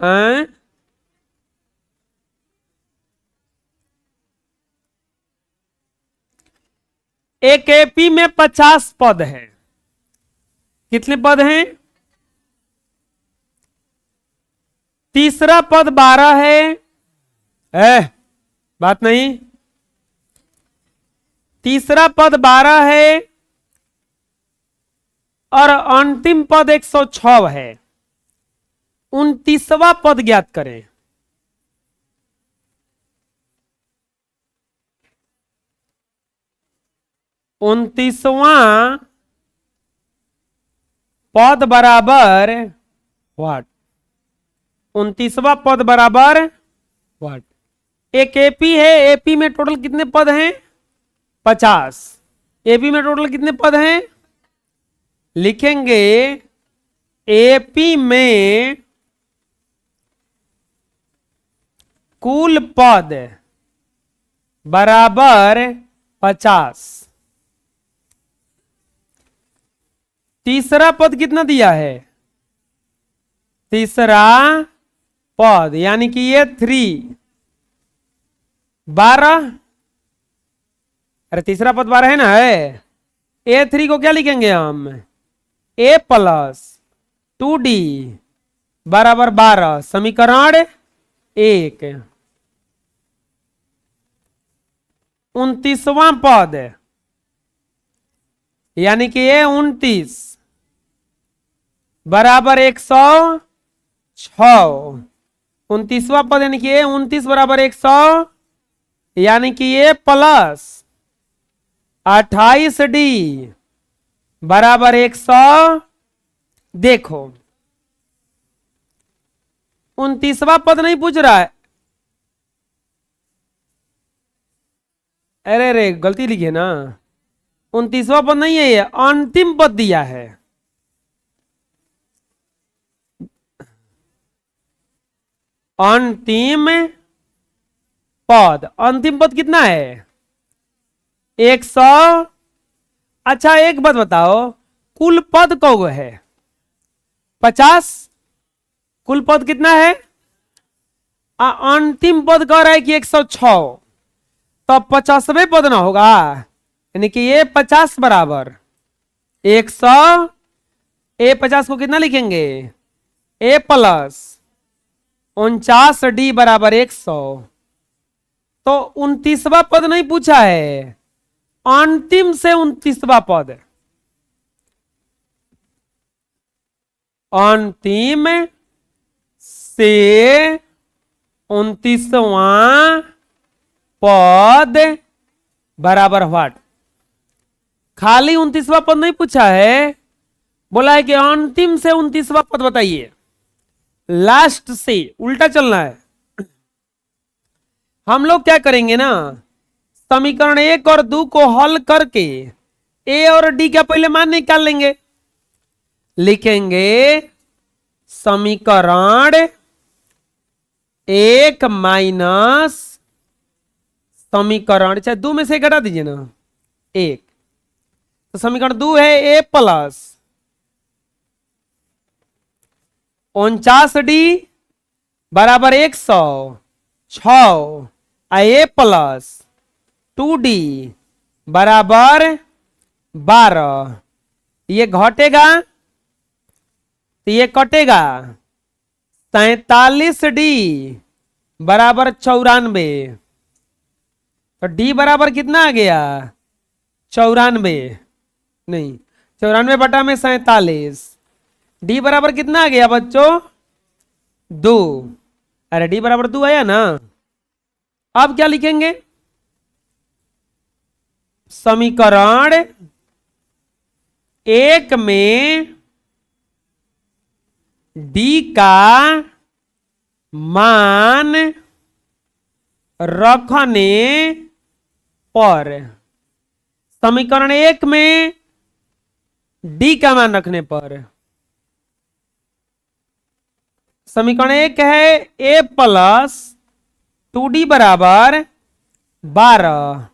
हैं? एक एपी में 50 पद है। कितने पद हैं? तीसरा पद 12 है। बात नहीं। तीसरा पद 12 है और अंतिम पद 106 है। 29वां पद ज्ञात करें। उनतीसवां पद बराबर व्हाट? 29वां पद बराबर व्हाट? एक एपी है। एपी में टोटल कितने पद हैं? 50। एपी में टोटल कितने पद हैं? लिखेंगे एपी में कुल पद बराबर 50। तीसरा पद कितना दिया है? तीसरा पद यानी कि ये 3 12। अरे तीसरा पद 12 है ना? है। A3 को क्या लिखेंगे हम? A प्लस 2D बराबर 12 समीकरण 1। 29वां पद यानी कि ये 29 बराबर 106। 29वां पद यानी कि ये 29 बराबर 100 यानी कि ये प्लस 28D बराबर 100। देखो 29वां पद नहीं पूछ रहा है। अरे रे गलती लिखे ना। 29वां पद नहीं है, ये अंतिम पद दिया है। अंतिम पद। अंतिम पद कितना है? 100। अच्छा एक बात बताओ, कुल पद कौन है? 50। कुल पद कितना है? अंतिम पद कह रहा है कि 106, तो 50वें पद ना होगा? यानी कि ये 50 बराबर 100। ए 50 को कितना लिखेंगे? ए प्लस 49D बराबर 100। तो 29वां पद नहीं पूछा है, अंतिम से 29वां पद। अंतिम से 29वां पद बराबर व्हाट? खाली 29वां पद नहीं पूछा है, बोला है कि अंतिम से 29वां पद बताइए। लास्ट से उल्टा चलना है। हम लोग क्या करेंगे ना, समीकरण 1 और 2 को हल करके ए और डी का पहले मान निकाल लेंगे। लिखेंगे समीकरण 1 माइनस समीकरण, चाहे 2 में से घटा दीजिए ना 1, तो समीकरण 2 है ए प्लस 49D बराबर 106 ए प्लस 2D बराबर 12। ये घटेगा तो ये कटेगा। 47D बराबर 94। तो D बराबर कितना आ गया? 94 नहीं, 94 बटा में 47। D बराबर कितना आ गया बच्चों? 2। अरे D बराबर 2 आया ना। अब क्या लिखेंगे? समीकरण 1 में D का मान रखने पर, समीकरण 1 में D का मान रखने पर, समीकरण 1 है ए प्लस 2D बराबर 12।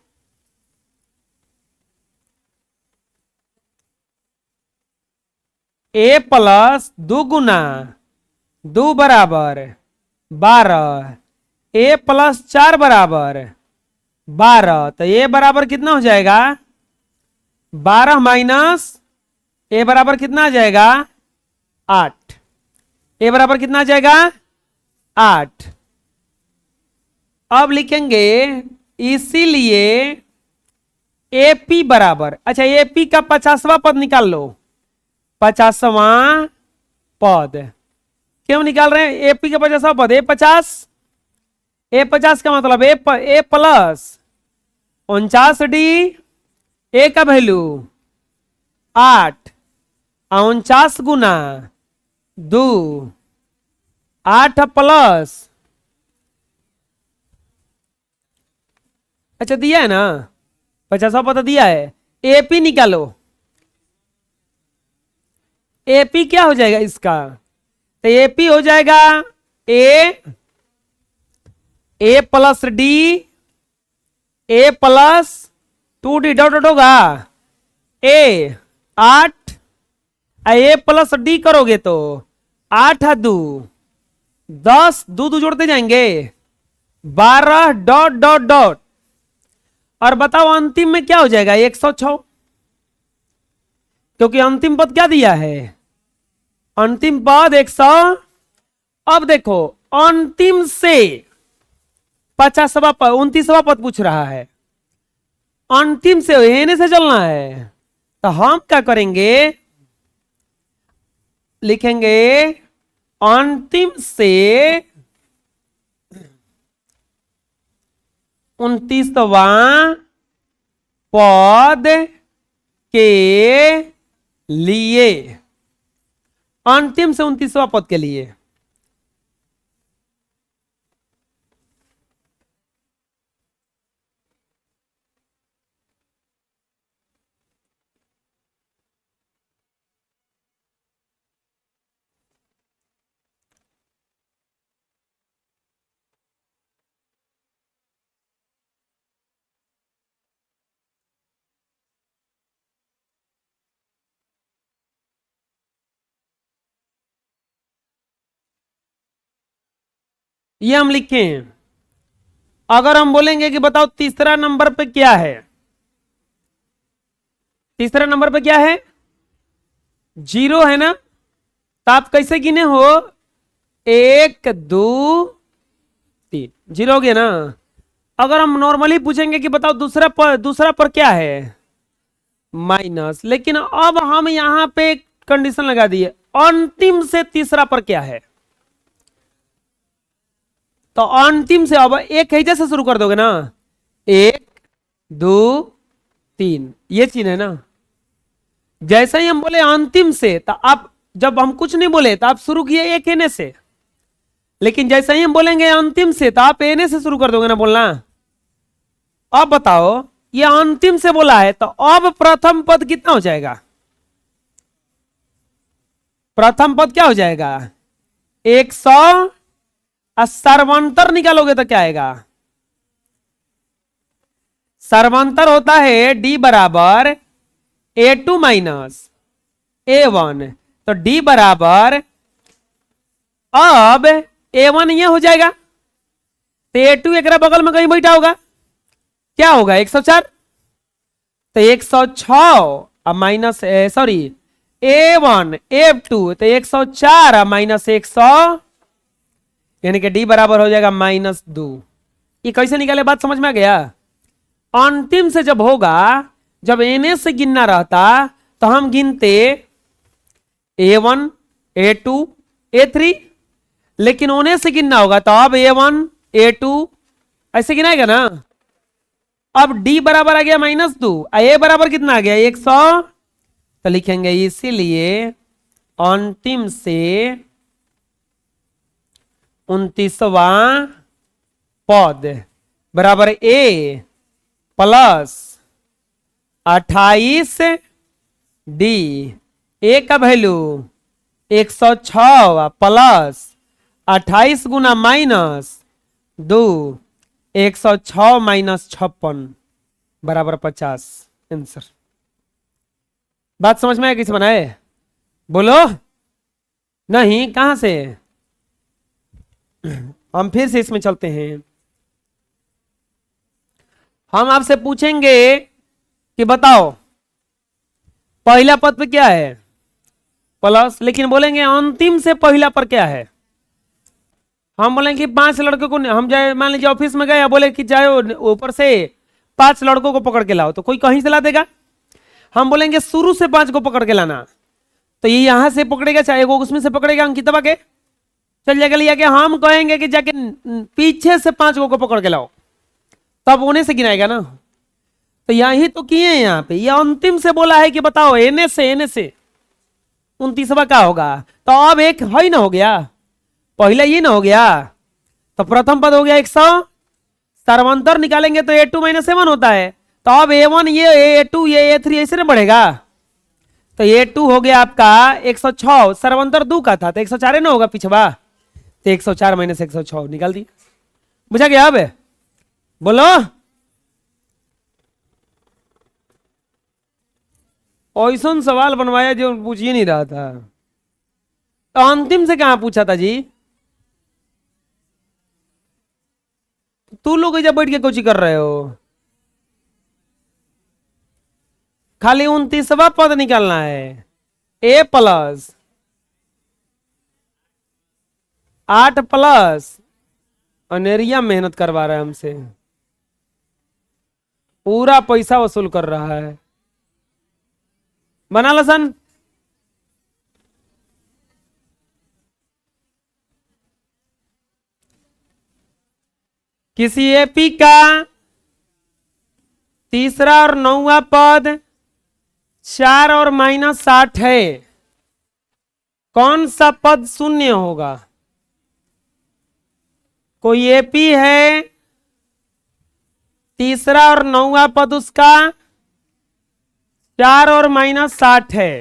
ए प्लस 2 गुना 2 बराबर 12, a प्लस 4 बराबर 12, तो a बराबर कितना हो जाएगा? 12 माइनस a बराबर कितना आ जाएगा? 8। a बराबर कितना आ जाएगा? 8। अब लिखेंगे इसीलिए AP बराबर, अच्छा AP का 50वां पद निकाल लो। 50वां पद क्यों निकाल रहे हैं? AP का 50वां पद A50, A50 का मतलब A प्लस 49D, A का वैल्यू 8, 49 गुना 2, 8 प्लस, अच्छा दिया है ना, 50वां पद दिया है। AP निकालो, AP क्या हो जाएगा इसका? तो AP हो जाएगा A plus D, A plus 2D dot dot होगा A 8, A प्लस D करोगे तो 8 2 10, दो दो जोड़ते जाएंगे 12 डॉट डॉट डॉट, और बताओ अंतिम में क्या हो जाएगा? 106, क्योंकि अंतिम पद क्या दिया है? अंतिम पद 100। अब देखो अंतिम से 50वां पद, 29वां पद पूछ रहा है, अंतिम से हेने से चलना है, तो हम क्या करेंगे? लिखेंगे अंतिम से 29वां पद के लिए, अंतिम से 29वां पद के लिए। ये हम लिखें, अगर हम बोलेंगे कि बताओ तीसरा नंबर पे क्या है, तीसरा नंबर पे क्या है? 0 है ना, तो आप कैसे गिने हो? 1 2 3, 0 हो गया ना। अगर हम नॉर्मली पूछेंगे कि बताओ दूसरा पर क्या है? माइनस, लेकिन अब हम यहां पे कंडीशन लगा दिए, अंतिम से तीसरा पर क्या है, तो अंतिम से अब एक है जैसे शुरू कर दोगे ना, 1 2 3, ये चीज है ना। जैसे ही हम बोले अंतिम से, तो आप जब हम कुछ नहीं बोले तो आप शुरू किए एक एने से, लेकिन जैसे ही हम बोलेंगे अंतिम से तो आप एने से शुरू कर दोगे ना बोलना। अब बताओ ये अंतिम से बोला है, तो अब प्रथम पद कितना हो जाएगा? प्रथम पद क्या हो जाएगा? 100, सर्वांतर निकालोगे तो क्या आएगा? सर्वांतर होता है D बराबर A2 माइनस A1, तो D बराबर, अब A1 ये हो जाएगा, तो A2 एक बगल में कहीं बैठा होगा, क्या होगा? 104, तो 106 माइनस, सॉरी A1 A2, तो 104 माइनस 100, यानी कि D बराबर हो जाएगा -2। ये कैसे निकाले, बात समझ में आ गया? अंतिम से जब होगा, जब एने से गिनना रहता तो हम गिनते A1 A2 A3, लेकिन ओने से गिनना होगा तो अब A1 A2 ऐसे गिनाएगा ना। अब D बराबर आ गया -2, A बराबर कितना आ गया? 100, तो लिखेंगे इसीलिए अंतिम से 29वां पद बराबर A प्लस 28D, A का वैल्यू 106 प्लस 28 गुना -2, 106 माइनस 56 बराबर 50 आंसर। बात समझ में आया किसी बनाए? बोलो नहीं, कहां से? हम फिर से इसमें चलते हैं। हम आपसे पूछेंगे कि बताओ पहला पद पे क्या है, प्लस, लेकिन बोलेंगे अंतिम से पहला पर क्या है। हम बोलेंगे कि 5 लड़कों को, हम जाए मान लीजिए ऑफिस में गए, बोले कि जाओ ऊपर से 5 लड़कों को पकड़ के लाओ, तो कोई कहीं से ला देगा। हम बोलेंगे शुरू से 5 को पकड़ के लाना, तो ये यहां से पकड़ेगा, चाहे वो उसमें से पकड़ेगा, अंकितवा के चल जाएगा लिया के। हम कहेंगे कि जाके पीछे से 5 को पकड़ के लाओ, तब होने से गिनाएगा ना। तो यही तो किए हैं यहाँ पे, ये अंतिम से बोला है कि बताओ एने से 29वां का होगा। तो अब एक है ना हो गया, पहले ये ना हो गया, तो प्रथम पद हो गया 100, सर्वांतर निकालेंगे तो A2 - A1 होता है। तो अब A1 ये A2 ये A3 ऐसे ना बढ़ेगा, तो A2 हो गया आपका 106, सर्वांतर 2 का था तो 104 ना होगा पिछवा, तो 104 - 106 निकाल दिया। बुझा गया? अब बोलो, ऐसा सवाल बनवाया जो पूछ ही नहीं रहा था। तो अंतिम से कहां पूछा था जी? तू लोग जब बैठ के कोची कर रहे हो, खाली 29वां पद निकालना है। A प्लस 8 प्लस, अनेरिया मेहनत करवा रहा है हमसे, पूरा पैसा वसूल कर रहा है। बना लसन, किसी एपी का तीसरा और 9वां पद 4 और -8 है, कौन सा पद शून्य होगा? कोई एपी है, तीसरा और 9वां पद उसका 4 और -8 है,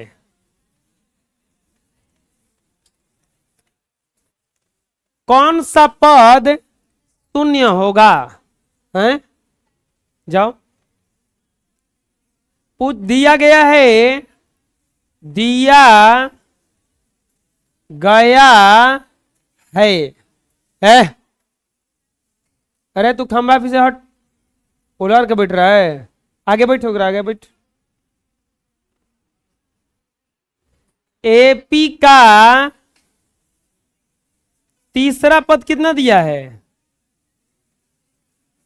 कौन सा पद शून्य होगा? हैं? जाओ, पूछ दिया गया है, दिया गया है। अरे तू खंबा फिर से हट, उलर के बैठ रहा है, आगे बैठो, आगे बैठ। एपी का तीसरा पद कितना दिया है?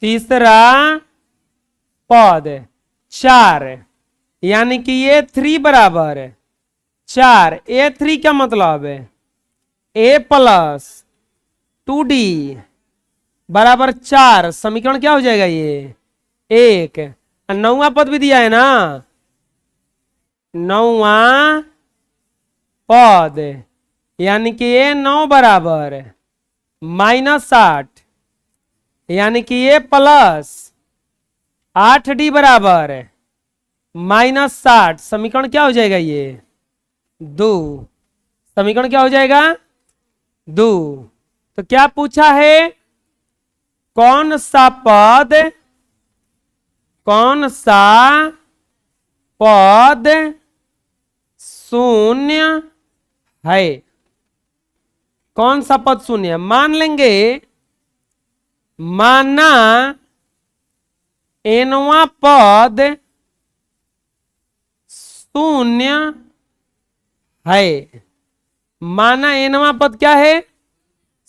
तीसरा पद 4, यानी कि A3 बराबर 4। A3 का मतलब है A प्लस 2D बराबर 4। समीकरण क्या हो जाएगा ये? 1। 9वां पद भी दिया है ना, 9वां पद, यानी कि A9 बराबर -8, यानी कि A प्लस 8D बराबर -60। समीकरण क्या हो जाएगा ये? 2। समीकरण क्या हो जाएगा? 2। तो क्या पूछा है? कौन सा पद शून्य है? कौन सा पद शून्य है? मान लेंगे, माना nवां पद शून्य है। माना nवां पद क्या है?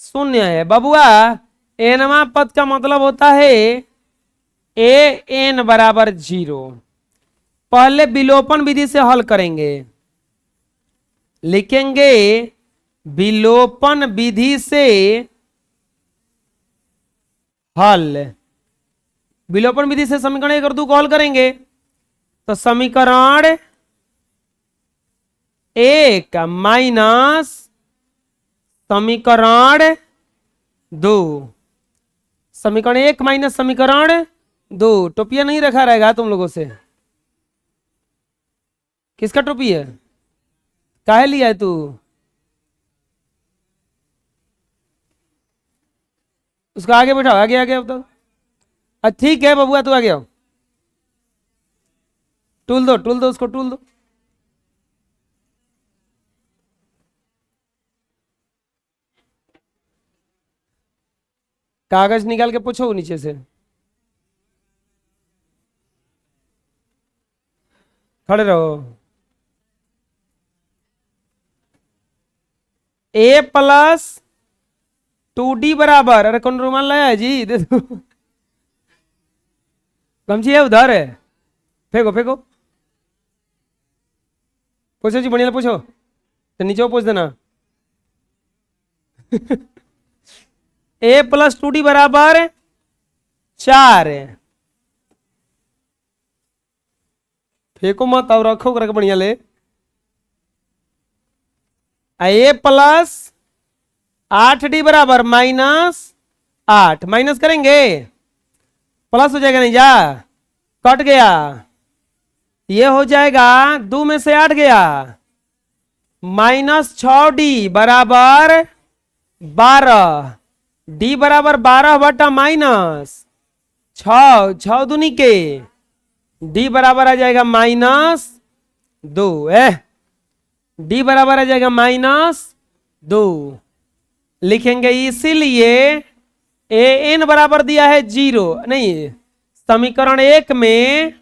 शून्य है। बबुआ, nवां पद का मतलब होता है an बराबर 0। पहले विलोपन विधि से हल करेंगे, लिखेंगे विलोपन विधि से हल। विलोपन विधि से समीकरण 1 और 2 को हल करेंगे, तो समीकरण 1 माइनस समीकरण 2, समीकरण 1 माइनस समीकरण 2। टोपिया नहीं रखा रहेगा तुम लोगों से? किसका टोपी है? काहे लिया है तू? उसको आगे बैठाओ, आगे आगे अब तो ठीक है बबुआ, तू आगे आओ, टूल दो उसको, टूल दो। कागज निकाल के पूछो नीचे से। खड़े रहो। ए प्लस 2D बराबर, अरे कौन रुमाल लाया है जी, दे दो। गमछी है उधर है, फेंको फेंको। पूछो जी, बढ़िया पूछो, तो नीचे पूछ देना। ए प्लस 2D बराबर 4, फेंको मत और रखो करके बढ़िया ले। ए प्लस 8D बराबर -8, माइनस करेंगे प्लस हो जाएगा, नहीं जा कट गया, ये हो जाएगा 2 में से 8 गया, -6D बराबर 12, D बराबर 12 बटा -6, 6 दूनी के, D बराबर आ जाएगा -2, D बराबर आ जाएगा -2 लिखेंगे। इसीलिए ए एन बराबर दिया है 0, नहीं, समीकरण एक में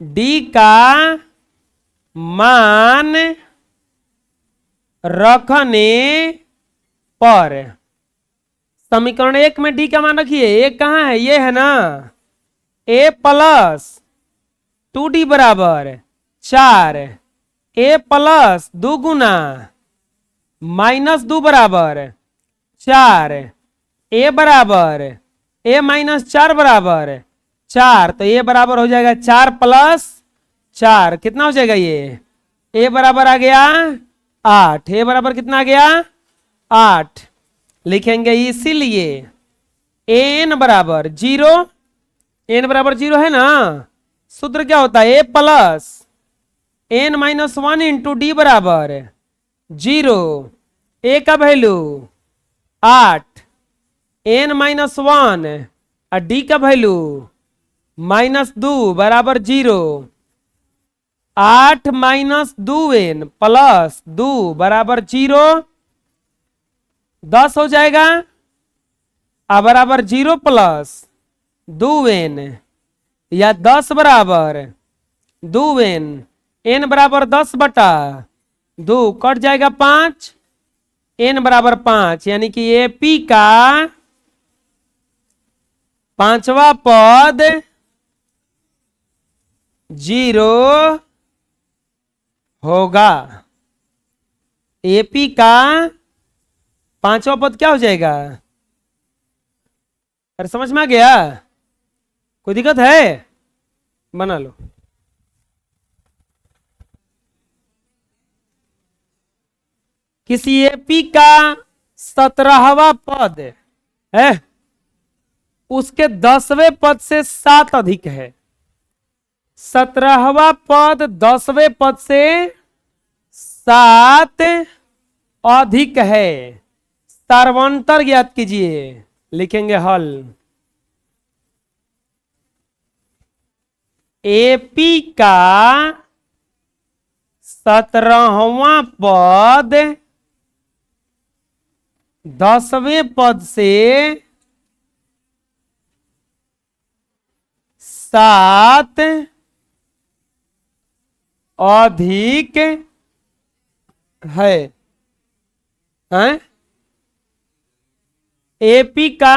डी का मान रखने पर, समीकरण 1 में डी का मान रखिए, एक कहाँ है, ये है ना, ए प्लस 2D बराबर 4, ए प्लस 2 गुना -2 बराबर 4, ए बराबर ए -4 बराबर 4, तो ए बराबर हो जाएगा 4 + 4, कितना हो जाएगा ये, ए बराबर आ गया 8, ए बराबर कितना आ गया 8, लिखेंगे। इसीलिए एन बराबर 0, एन बराबर 0 है ना, सूत्र क्या होता है, ए प्लस n - 1 इंटू डी बराबर 0, ए का वैल्यू 8, n - 1 और डी का वैल्यू -2 बराबर 0, 8 - 2n प्लस 2 बराबर 0, 10 हो जाएगा, आ बराबर 0 प्लस 2n, या 10 बराबर 2n, n बराबर 10 बटा 2, कट जाएगा 5, n बराबर 5, यानी कि एपी का 5वां पद 0 होगा। एपी का 5वां पद क्या हो जाएगा, अरे समझ में आ गया, कोई दिक्कत है, बना लो। किसी एपी का 17वां पद है, उसके 10वें पद से 7 अधिक है, 17वां पद 10वें पद से 7 अधिक है, सार्वंतर ज्ञात कीजिए, लिखेंगे हल। एपी का 17वां पद 10वें पद से 7 अधिक है, एपी का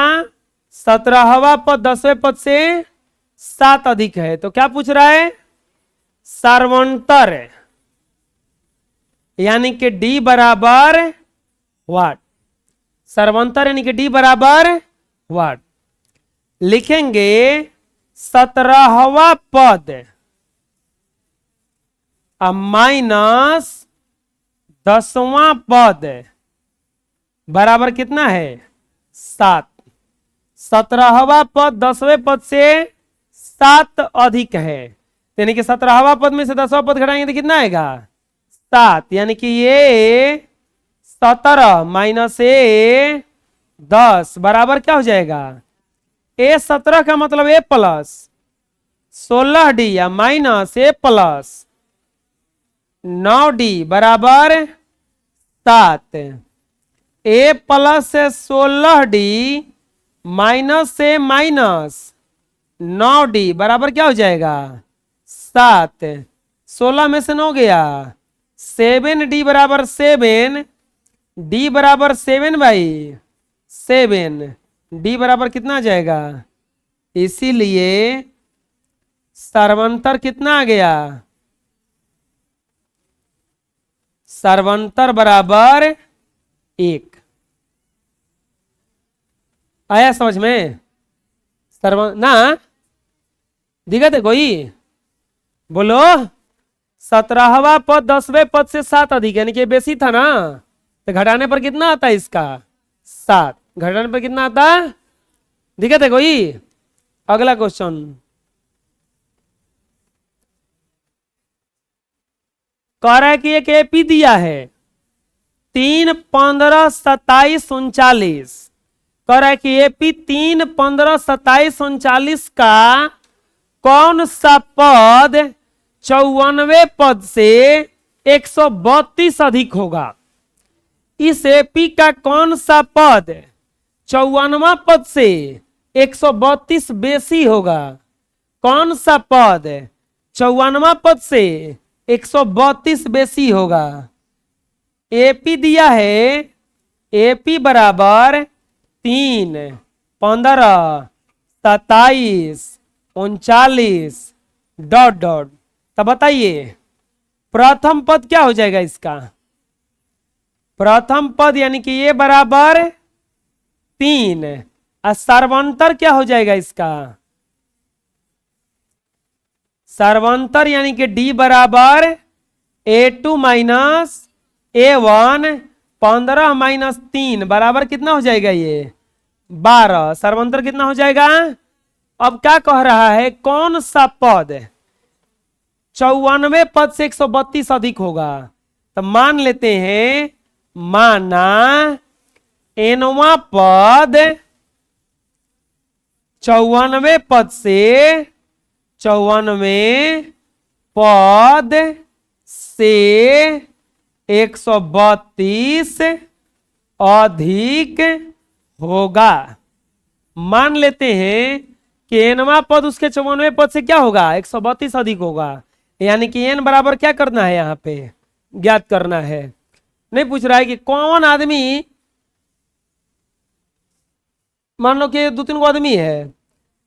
17वां पद 10वें पद से 7 अधिक है, तो क्या पूछ रहा है, सार्वंतर, यानी कि डी बराबर व्हाट, सर्वंतर यानी कि डी बराबर व्हाट, लिखेंगे 17वां पद माइनस 10वां पद बराबर कितना है 7, 17वां पद 10वें पद से 7 अधिक है, यानी कि 17वां पद में से 10वां पद घटाएंगे तो कितना आएगा 7, यानी कि ये 17 माइनस ए 10 बराबर क्या हो जाएगा, ए 17 का मतलब ए प्लस 16D या माइनस ए प्लस 9D बराबर 7 ए प्लस 16D माइनस से माइनस 9D बराबर क्या हो जाएगा 7। 16 में से 9 गया 7D बराबर 7 D बराबर 7/7 D बराबर कितना आ जाएगा। इसीलिए सर्वंतर कितना आ गया सर्वंतर बराबर 1। आया समझ में ना दिक्कत है कोई बोलो। 17वां पद 10वें पद से 7 अधिक यानी कि बेसी था ना तो घटाने पर कितना आता है इसका 7 घटाने पर कितना आता दिक्कत है कोई। अगला क्वेश्चन कह रहा है कि एक एपी दिया है 3, 15, 27, 39 कह रहा है कि एपी 3, 15, 27, 39 का कौन सा पद 94वें पद से 132 अधिक होगा। इस एपी का कौन सा पद 54वां पद से 132 बेसी होगा। कौन सा पद 54वां पद से 132 बेसी होगा। एपी दिया है एपी बराबर 3, 15, 27, 39 डॉट डॉट। तब बताइए प्रथम पद क्या हो जाएगा इसका। प्रथम पद यानी कि ये बराबर 3 और सर्वांतर क्या हो जाएगा इसका सर्वांतर यानी कि D बराबर A2 माइनस A1 15 माइनस 3 बराबर कितना हो जाएगा ये 12। सर्वांतर कितना हो जाएगा। अब क्या कह रहा है कौन सा पद 94वें पद से 132 अधिक होगा। तो मान लेते हैं माना nवां पद 94वें पद से 94वें पद से 132 अधिक होगा। मान लेते हैं कि nवां पद उसके 54वें पद से क्या होगा 132 अधिक होगा। यानी कि n बराबर क्या करना है यहां पे ज्ञात करना है। नहीं पूछ रहा है कि कौन आदमी मान लो कि 2-3 गो आदमी है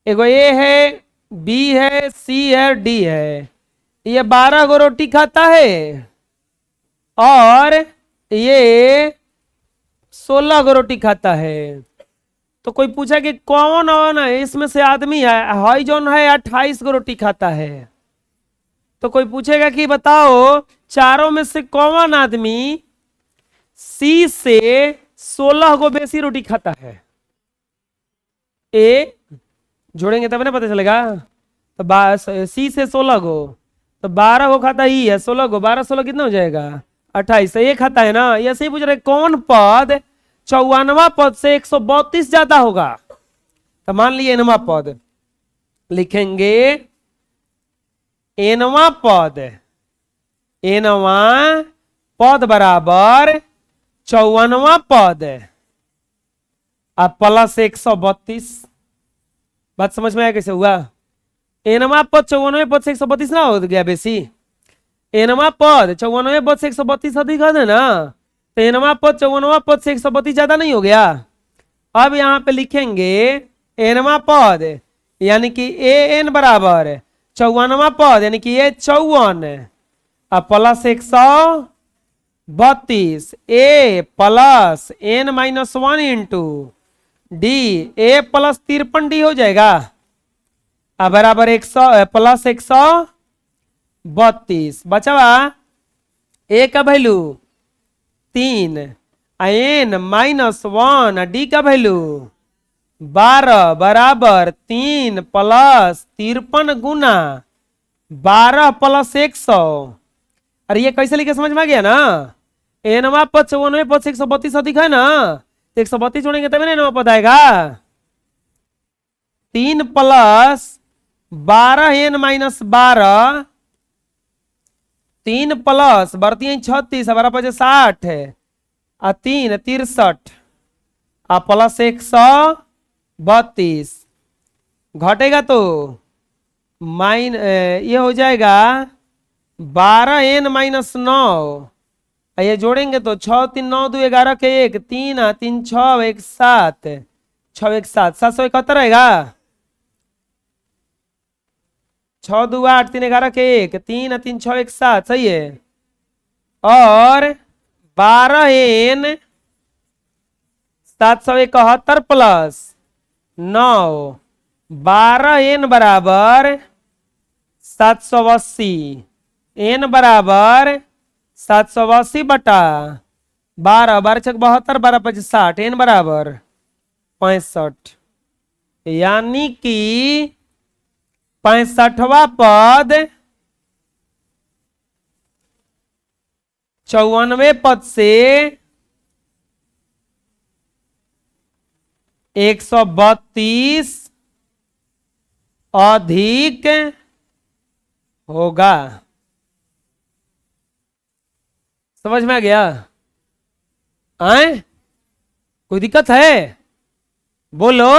एगो ए है बी है सी है डी है। ये 12 गो रोटी खाता है और ये 16 गो रोटी खाता है। तो कोई पूछा कि कौन है इसमें से आदमी है हाई जोन है 28 गो रोटी खाता है। तो कोई पूछेगा कि बताओ चारों में से कौन आदमी सी से 16 गो बेसी रोटी खाता है। ए जोड़ेंगे तब ना पता चलेगा। तो सी से 16 गो तो 12 गो खाता ही है 16 गो 12 16 कितना हो जाएगा 28। ये खाता है ना। ये सही पूछ रहे कौन पद 54वां पद से 132 ज्यादा होगा। तो मान लिए nवां पद लिखेंगे nवां पद बराबर 54वां पद अब प्लस 132। बात समझ में आया कैसे हुआ। nवां पद 54वें पद से 132 ना हो गया बेसी। nवां पद 54वें पद से 132 अधिक है ना। तो nवां पद 54वां पद से 132 ज्यादा नहीं हो गया। अब यहां पे लिखेंगे nवां पद यानी कि an बराबर 54वां पद यानी कि ये 54 अब plus 132 A plus n minus 1 into D A plus 53 D हो जाएगा अब बराबर 100 प्लस 132 बचवा ए का वैल्यू 3 एन माइनस 1 डी का वैल्यू 12 बराबर 3 प्लस 53 गुना 12 प्लस 100। अरे ये कैसे लिखे समझ में आ गया ना। एनवा पद 54वें पद से 132 अधिक है ना। 132 जोड़ेंगे तभी ना एनवा पद आएगा। 3 प्लस 12 एन माइनस 12 3 प्लस बढ़ती है 36 12 5 60 और 3 63 और प्लस 132 घटेगा तो ये हो जाएगा 12n-9। ये जोड़ेंगे तो 6 3 9 2 11 के 1 3 3 6 1 7 6 1 7 771 रहेगा। 6 2 8 3 11 के 1 3 3 6 1 7 सही है। और 12n-771 प्लस 9 12n बराबर 780 n बराबर 780 बटा 12 12 छक 72 12 5 60 n बराबर 65 यानी कि 65वां पद 94वें पद से 132 अधिक होगा। समझ में आ गया? आए कोई दिक्कत है? बोलो।